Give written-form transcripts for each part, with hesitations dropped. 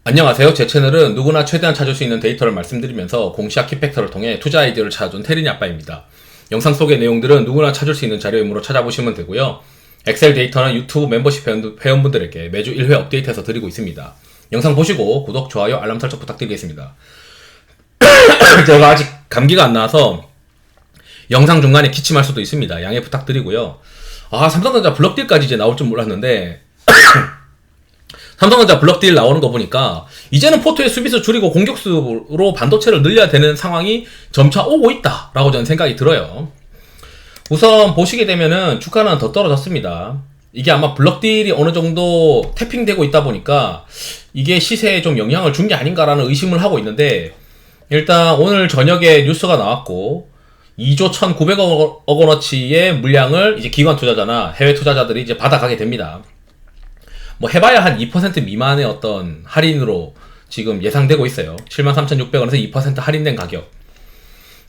안녕하세요. 제 채널은 누구나 최대한 찾을 수 있는 데이터를 말씀드리면서 공시학 키팩터를 통해 투자 아이디어를 찾아준 테린이 아빠입니다. 영상 속의 내용들은 누구나 찾을 수 있는 자료이므로 찾아보시면 되고요. 엑셀 데이터는 유튜브 멤버십 회원분들에게 매주 1회 업데이트해서 드리고 있습니다. 영상 보시고 구독, 좋아요, 알람 설정 부탁드리겠습니다. 제가 아직 감기가 안 나와서 영상 중간에 기침할 수도 있습니다. 양해 부탁드리고요. 삼성전자 블럭딜까지 이제 나올 줄 몰랐는데 삼성전자 블럭딜 나오는 거 보니까 이제는 포트의 수비수 줄이고 공격수로 반도체를 늘려야 되는 상황이 점차 오고 있다 라고 저는 생각이 들어요. 우선 보시게 되면은 주가는 더 떨어졌습니다. 이게 아마 블럭딜이 어느 정도 태핑되고 있다 보니까 이게 시세에 좀 영향을 준 게 아닌가라는 의심을 하고 있는데, 일단 오늘 저녁에 뉴스가 나왔고 2조 1,900억 원어치의 물량을 이제 기관 투자자나 해외 투자자들이 이제 받아가게 됩니다. 뭐 해봐야 한 2% 미만의 어떤 할인으로 지금 예상되고 있어요. 73,600원에서 2% 할인된 가격.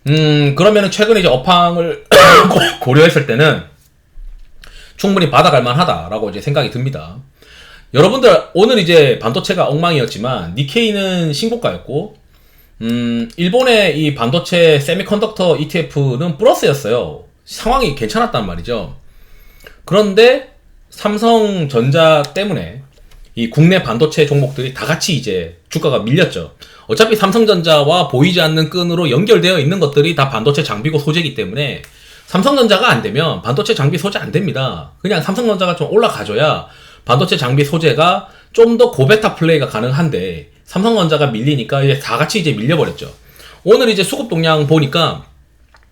그러면은 최근에 이제 업황을 고려했을 때는 충분히 받아갈 만하다라고 이제 생각이 듭니다. 여러분들 오늘 이제 반도체가 엉망이었지만 니케이는 신고가였고, 일본의 이 반도체 세미컨덕터 ETF는 플러스였어요. 상황이 괜찮았단 말이죠. 그런데 삼성전자 때문에 이 국내 반도체 종목들이 다 같이 이제 주가가 밀렸죠. 어차피 삼성전자와 보이지 않는 끈으로 연결되어 있는 것들이 다 반도체 장비고 소재이기 때문에 삼성전자가 안 되면 반도체 장비 소재 안 됩니다. 그냥 삼성전자가 좀 올라가줘야 반도체 장비 소재가 좀 더 고베타 플레이가 가능한데, 삼성전자가 밀리니까 이제 다 같이 이제 밀려버렸죠. 오늘 이제 수급 동향 보니까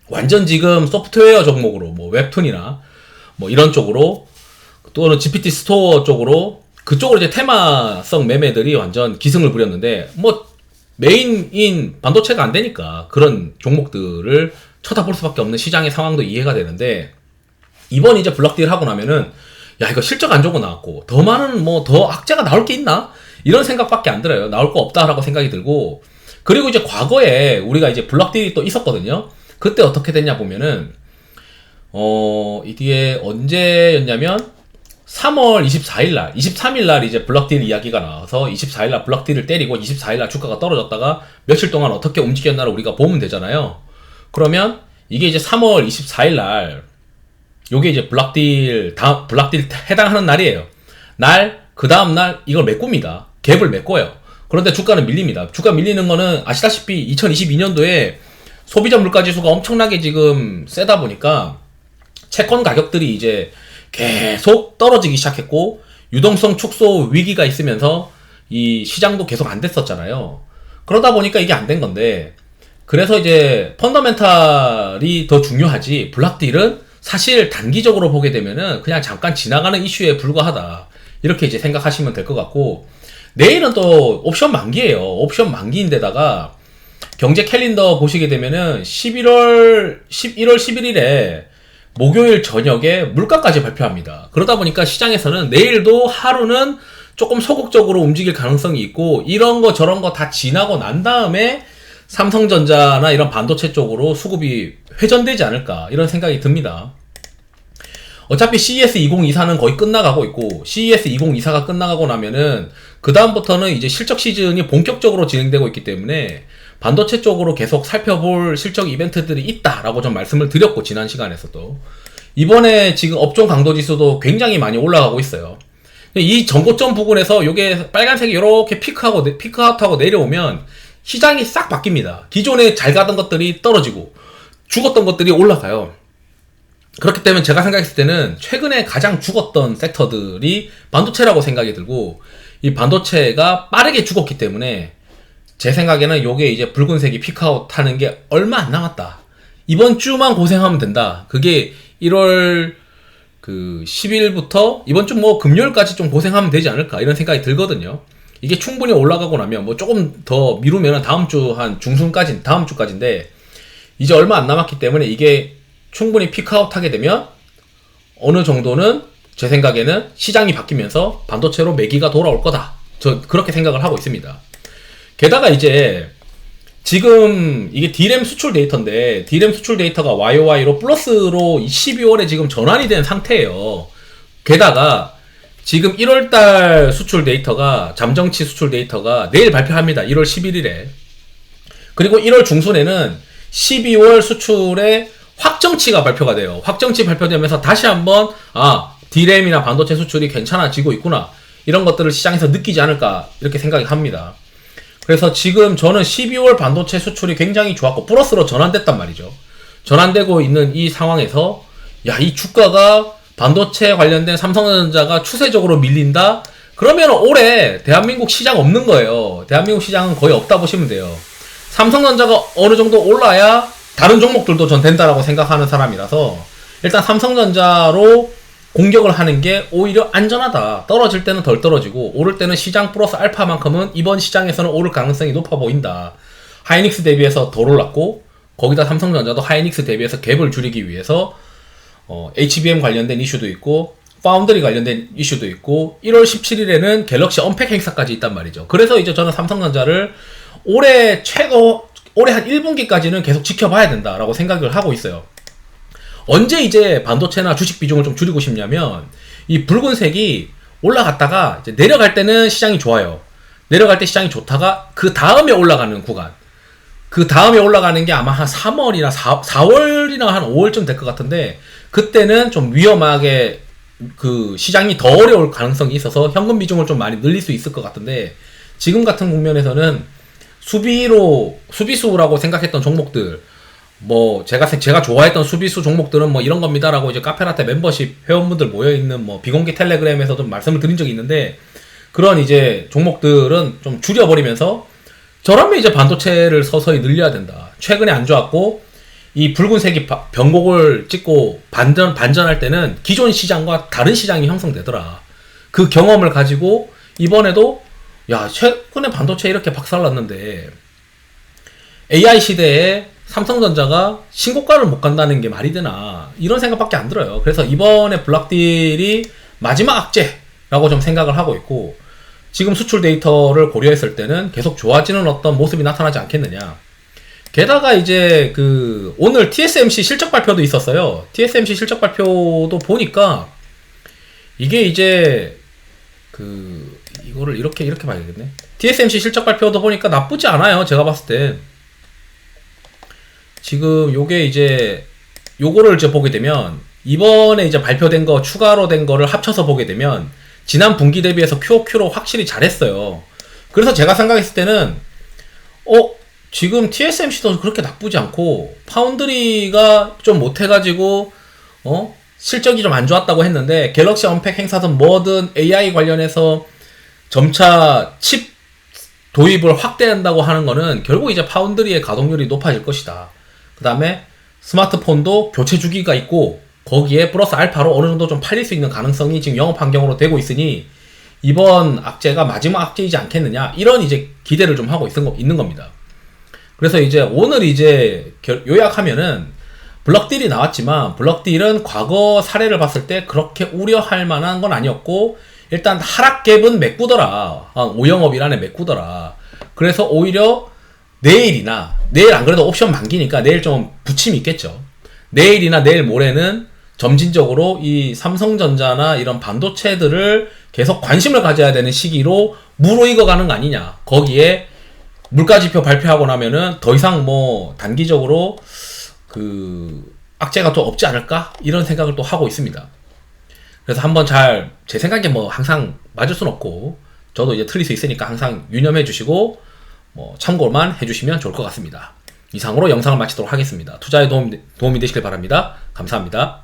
완전 지금 소프트웨어 종목으로 뭐 웹툰이나 뭐 이런 쪽으로, 또는 GPT 스토어 쪽으로, 그쪽으로 이제 테마성 매매들이 완전 기승을 부렸는데, 뭐 메인인 반도체가 안 되니까 그런 종목들을 쳐다볼 수밖에 없는 시장의 상황도 이해가 되는데, 이번 이제 블럭딜 하고 나면은 야, 이거 실적 안 좋고 나왔고 더 많은 뭐 더 악재가 나올 게 있나? 이런 생각밖에 안 들어요. 나올 거 없다라고 생각이 들고, 그리고 이제 과거에 우리가 이제 블럭딜이 또 있었거든요. 그때 어떻게 됐냐 보면은 이게 언제였냐면 3월 24일날, 23일날 이제 블럭딜 이야기가 나와서 24일날 블럭딜을 때리고 24일날 주가가 떨어졌다가 며칠 동안 어떻게 움직였나를 우리가 보면 되잖아요. 그러면 이게 이제 3월 24일날 요게 이제 블럭딜 해당하는 날이에요. 그 다음날 이걸 메꿉니다. 갭을 메꿔요. 그런데 주가는 밀립니다. 주가 밀리는 거는 아시다시피 2022년도에 소비자 물가지수가 엄청나게 지금 세다 보니까 채권 가격들이 이제 계속 떨어지기 시작했고, 유동성 축소 위기가 있으면서 이 시장도 계속 안 됐었잖아요. 그러다 보니까 이게 안 된 건데, 그래서 이제 펀더멘탈이 더 중요하지 블락딜은 사실 단기적으로 보게 되면은 그냥 잠깐 지나가는 이슈에 불과하다, 이렇게 이제 생각하시면 될 것 같고, 내일은 또 옵션 만기예요. 옵션 만기인데다가 경제 캘린더 보시게 되면은 11월 11일에 목요일 저녁에 물가까지 발표합니다. 그러다 보니까 시장에서는 내일도 하루는 조금 소극적으로 움직일 가능성이 있고, 이런 거 저런 거 다 지나고 난 다음에 삼성전자나 이런 반도체 쪽으로 수급이 회전되지 않을까, 이런 생각이 듭니다. 어차피 CES 2024는 거의 끝나가고 있고, CES 2024가 끝나가고 나면은 그 다음부터는 이제 실적 시즌이 본격적으로 진행되고 있기 때문에 반도체 쪽으로 계속 살펴볼 실적 이벤트들이 있다라고 좀 말씀을 드렸고, 지난 시간에서도 이번에 지금 업종 강도 지수도 굉장히 많이 올라가고 있어요. 이 전고점 부근에서 요게 빨간색이 이렇게 피크아웃하고 내려오면 시장이 싹 바뀝니다. 기존에 잘 가던 것들이 떨어지고 죽었던 것들이 올라가요. 그렇기 때문에 제가 생각했을 때는 최근에 가장 죽었던 섹터들이 반도체라고 생각이 들고, 이 반도체가 빠르게 죽었기 때문에 제 생각에는 요게 이제 붉은색이 피크아웃 하는 게 얼마 안 남았다. 이번 주만 고생하면 된다. 그게 1월 10일부터 이번 주 뭐 금요일까지 좀 고생하면 되지 않을까, 이런 생각이 들거든요. 이게 충분히 올라가고 나면 뭐 조금 더 미루면 다음 주 한 다음 주까지인데, 이제 얼마 안 남았기 때문에 이게 충분히 피크아웃 하게 되면 어느 정도는 제 생각에는 시장이 바뀌면서 반도체로 매기가 돌아올 거다. 저 그렇게 생각을 하고 있습니다. 게다가 이제 지금 이게 D램 수출 데이터인데, D램 수출 데이터가 YOY로 플러스로 12월에 지금 전환이 된 상태예요. 게다가 지금 1월달 수출 데이터가, 잠정치 수출 데이터가 내일 발표합니다. 1월 11일에. 그리고 1월 중순에는 12월 수출의 확정치가 발표가 돼요. 확정치 발표되면서 다시 한번 D램이나 반도체 수출이 괜찮아지고 있구나, 이런 것들을 시장에서 느끼지 않을까, 이렇게 생각이 합니다. 그래서 지금 저는 12월 반도체 수출이 굉장히 좋았고 플러스로 전환됐단 말이죠. 전환되고 있는 이 상황에서 이 주가가 반도체 관련된 삼성전자가 추세적으로 밀린다? 그러면 올해 대한민국 시장 없는 거예요. 대한민국 시장은 거의 없다 보시면 돼요. 삼성전자가 어느 정도 올라야 다른 종목들도 전 된다라고 생각하는 사람이라서 일단 삼성전자로 공격을 하는 게 오히려 안전하다. 떨어질 때는 덜 떨어지고 오를 때는 시장 플러스 알파만큼은 이번 시장에서는 오를 가능성이 높아 보인다. 하이닉스 대비해서 덜 올랐고 거기다 삼성전자도 하이닉스 대비해서 갭을 줄이기 위해서 HBM 관련된 이슈도 있고 파운드리 관련된 이슈도 있고 1월 17일에는 갤럭시 언팩 행사까지 있단 말이죠. 그래서 이제 저는 삼성전자를 올해 한 1분기까지는 계속 지켜봐야 된다라고 생각을 하고 있어요. 언제 이제 반도체나 주식 비중을 좀 줄이고 싶냐면 이 붉은색이 올라갔다가 이제 내려갈 때는 시장이 좋아요. 내려갈 때 시장이 좋다가 그 다음에 올라가는 구간, 그 다음에 올라가는 게 아마 한 3월이나 4월이나 한 5월쯤 될 것 같은데 그때는 좀 위험하게 그 시장이 더 어려울 가능성이 있어서 현금 비중을 좀 많이 늘릴 수 있을 것 같은데 지금 같은 국면에서는 수비수라고 생각했던 종목들, 뭐 제가 좋아했던 수비수 종목들은 뭐 이런 겁니다라고 이제 카페라테 멤버십 회원분들 모여있는 뭐 비공개 텔레그램에서도 말씀을 드린 적이 있는데 그런 이제 종목들은 좀 줄여버리면서 저라면 이제 반도체를 서서히 늘려야 된다. 최근에 안 좋았고 이 붉은색이 변곡을 찍고 반전할 때는 기존 시장과 다른 시장이 형성되더라. 그 경험을 가지고 이번에도 최근에 반도체 이렇게 박살났는데 AI 시대에 삼성전자가 신고가를 못 간다는 게 말이 되나, 이런 생각밖에 안 들어요. 그래서 이번에 블락딜이 마지막 악재라고 좀 생각을 하고 있고 지금 수출 데이터를 고려했을 때는 계속 좋아지는 어떤 모습이 나타나지 않겠느냐. 게다가 이제 오늘 TSMC 실적 발표도 있었어요. TSMC 실적 발표도 보니까 이게 이제 이거를 이렇게 봐야겠네. TSMC 실적 발표도 보니까 나쁘지 않아요. 제가 봤을 때 지금 요게 이제 요거를 이제 보게 되면 이번에 이제 발표된 거 추가로 된 거를 합쳐서 보게 되면 지난 분기 대비해서 QOQ로 확실히 잘했어요. 그래서 제가 생각했을 때는 지금 TSMC도 그렇게 나쁘지 않고 파운드리가 좀 못해가지고 실적이 좀 안 좋았다고 했는데 갤럭시 언팩 행사든 뭐든 AI 관련해서 점차 칩 도입을 확대한다고 하는 거는 결국 이제 파운드리의 가동률이 높아질 것이다. 그 다음에 스마트폰도 교체 주기가 있고 거기에 플러스 알파로 어느 정도 좀 팔릴 수 있는 가능성이 지금 영업 환경으로 되고 있으니 이번 악재가 마지막 악재이지 않겠느냐, 이런 이제 기대를 좀 하고 있는 겁니다. 그래서 이제 오늘 이제 요약하면은 블럭딜이 나왔지만 블럭딜은 과거 사례를 봤을 때 그렇게 우려할 만한 건 아니었고 일단 하락갭은 메꾸더라. 5영업이라네 메꾸더라. 그래서 오히려 내일 안 그래도 옵션 만기니까 내일 좀 부침이 있겠죠. 내일이나 내일 모레는 점진적으로 이 삼성전자나 이런 반도체들을 계속 관심을 가져야 되는 시기로 무르익어 가는 거 아니냐. 거기에 물가지표 발표하고 나면은 더 이상 뭐 단기적으로 악재가 또 없지 않을까? 이런 생각을 또 하고 있습니다. 그래서 한번 제 생각에 뭐 항상 맞을 순 없고 저도 이제 틀릴 수 있으니까 항상 유념해 주시고 뭐 참고만 해주시면 좋을 것 같습니다. 이상으로 영상을 마치도록 하겠습니다. 투자에 도움이 되시길 바랍니다. 감사합니다.